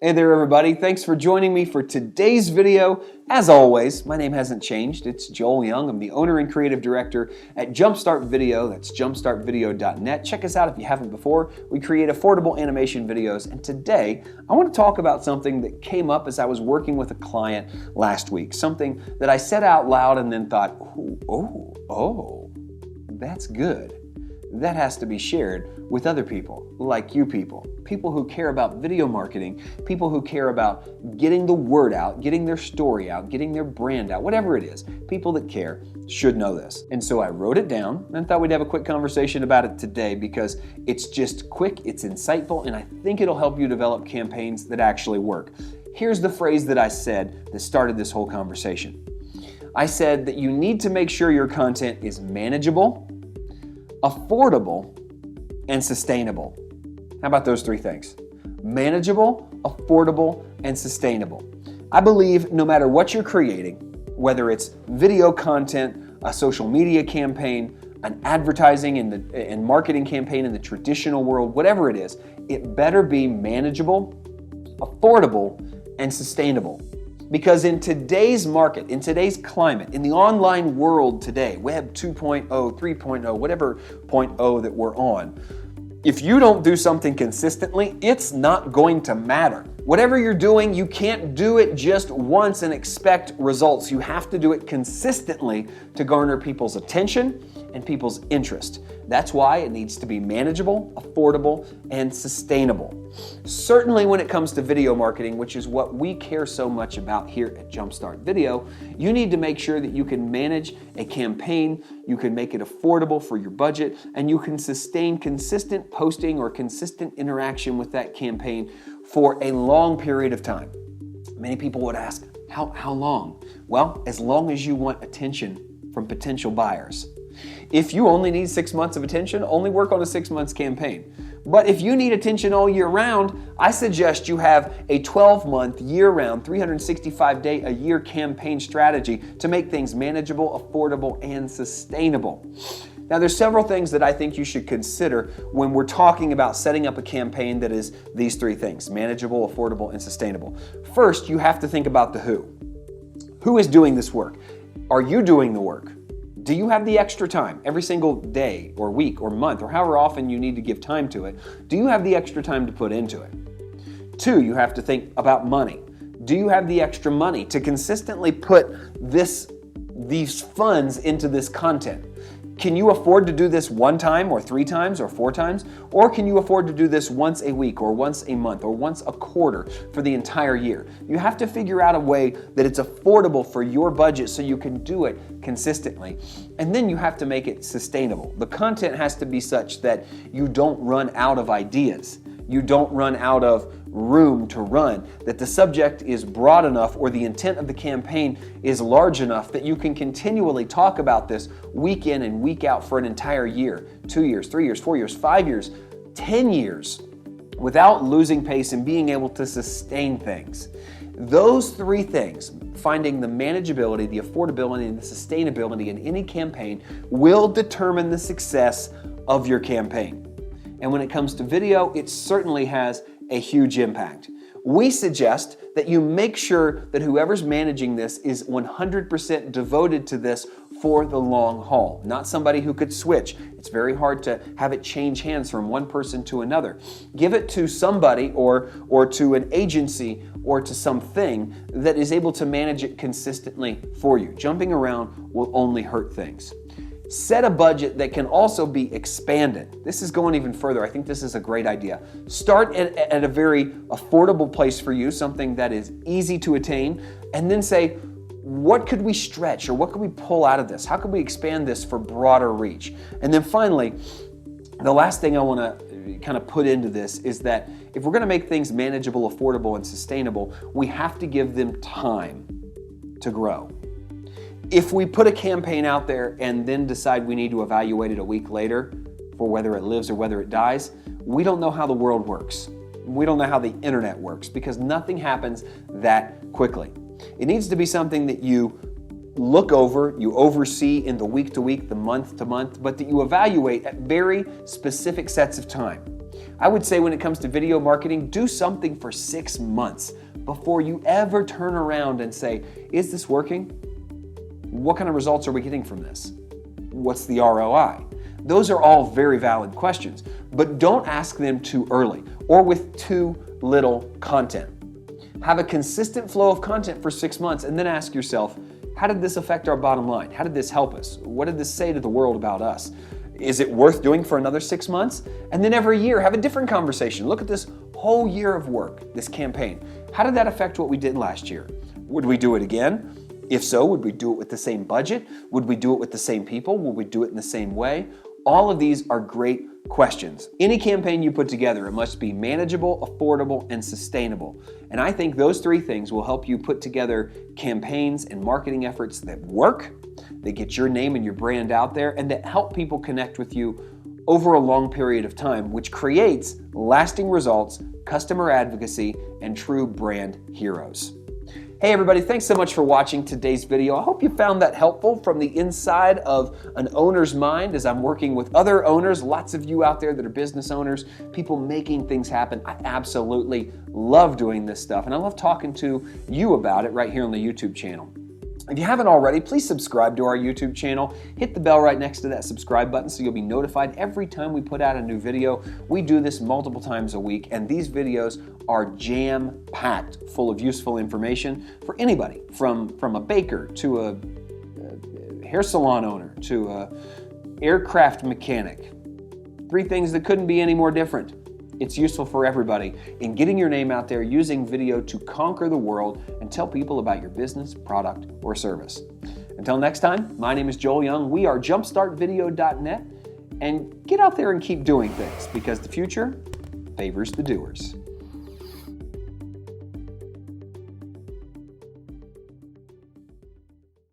Hey there everybody, thanks for joining me for today's video. As always, my name hasn't changed. It's Joel Young. I'm the owner and creative director at Jumpstart Video. That's jumpstartvideo.net. Check us out if you haven't before. We create affordable animation videos, and today I want to talk about something that came up as I was working with a client last week. Something that I said out loud and then thought, oh, that's good. That has to be shared with other people, like you people who care about video marketing, people who care about getting the word out, getting their story out, getting their brand out, whatever it is. People that care should know this. And so I wrote it down and thought we'd have a quick conversation about it today because it's just quick, it's insightful, and I think it'll help you develop campaigns that actually work. Here's the phrase that I said that started this whole conversation. I said that you need to make sure your content is manageable, affordable, and sustainable. How about those three things? Manageable, affordable, and sustainable. I believe no matter what you're creating, whether it's video content, a social media campaign, an advertising and marketing campaign in the traditional world, whatever it is, it better be manageable, affordable, and sustainable. Because in today's market, in today's climate, in the online world today, Web 2.0, 3.0, whatever 0.0 that we're on, if you don't do something consistently, it's not going to matter. Whatever you're doing, you can't do it just once and expect results. You have to do it consistently to garner people's attention and people's interest. That's why it needs to be manageable, affordable, and sustainable. Certainly when it comes to video marketing, which is what we care so much about here at Jumpstart Video, you need to make sure that you can manage a campaign, you can make it affordable for your budget, and you can sustain consistent posting or consistent interaction with that campaign for a long period of time. Many people would ask, how long? Well, as long as you want attention from potential buyers. If you only need 6 months of attention, only work on a 6 months campaign. But if you need attention all year round, I suggest you have a 12-month, year-round, 365-day-a-year campaign strategy to make things manageable, affordable, and sustainable. Now, there's several things that I think you should consider when we're talking about setting up a campaign that is these three things: manageable, affordable, and sustainable. First, you have to think about the who. Who is doing this work? Are you doing the work? Do you have the extra time every single day or week or month or however often you need to give time to it? Do you have the extra time to put into it? Two, you have to think about money. Do you have the extra money to consistently put these funds into this content? Can you afford to do this one time or 3 times or 4 times? Or can you afford to do this once a week or once a month or once a quarter for the entire year? You have to figure out a way that it's affordable for your budget so you can do it consistently. And then you have to make it sustainable. The content has to be such that you don't run out of ideas. You don't run out of room to run, that the subject is broad enough or the intent of the campaign is large enough that you can continually talk about this week in and week out for an entire year, 2 years, 3 years, 4 years, 5 years, 10 years, without losing pace and being able to sustain things. Those three things, finding the manageability, the affordability, and the sustainability in any campaign, will determine the success of your campaign. And when it comes to video, it certainly has a huge impact. We suggest that you make sure that whoever's managing this is 100% devoted to this for the long haul, not somebody who could switch. It's very hard to have it change hands from one person to another. Give it to somebody or to an agency or to something that is able to manage it consistently for you. Jumping around will only hurt things. Set a budget that can also be expanded. This is going even further. I think this is a great idea. Start at a very affordable place for you, something that is easy to attain, and then say, what could we stretch or what could we pull out of this? How could we expand this for broader reach? And then finally, the last thing I want to kind of put into this is that if we're going to make things manageable, affordable, and sustainable, we have to give them time to grow. If we put a campaign out there and then decide we need to evaluate it a week later for whether it lives or whether it dies, we don't know how the world works. We don't know how the internet works because nothing happens that quickly. It needs to be something that you look over, you oversee in the week to week, the month to month, but that you evaluate at very specific sets of time. I would say when it comes to video marketing, do something for 6 months before you ever turn around and say, is this working? What kind of results are we getting from this? What's the ROI? Those are all very valid questions, but don't ask them too early or with too little content. Have a consistent flow of content for 6 months and then ask yourself, how did this affect our bottom line? How did this help us? What did this say to the world about us? Is it worth doing for another 6 months? And then every year, have a different conversation. Look at this whole year of work, this campaign. How did that affect what we did last year? Would we do it again? If so, would we do it with the same budget? Would we do it with the same people? Would we do it in the same way? All of these are great questions. Any campaign you put together, it must be manageable, affordable, and sustainable. And I think those 3 things will help you put together campaigns and marketing efforts that work, that get your name and your brand out there, and that help people connect with you over a long period of time, which creates lasting results, customer advocacy, and true brand heroes. Hey everybody, thanks so much for watching today's video. I hope you found that helpful from the inside of an owner's mind as I'm working with other owners, lots of you out there that are business owners, people making things happen. I absolutely love doing this stuff and I love talking to you about it right here on the YouTube channel. If you haven't already, please subscribe to our YouTube channel. Hit the bell right next to that subscribe button so you'll be notified every time we put out a new video. We do this multiple times a week, and these videos are jam-packed full of useful information for anybody, from a baker to a hair salon owner to a aircraft mechanic. 3 things that couldn't be any more different. It's useful for everybody in getting your name out there, using video to conquer the world and tell people about your business, product, or service. Until next time, my name is Joel Young. We are jumpstartvideo.net, and get out there and keep doing things because the future favors the doers.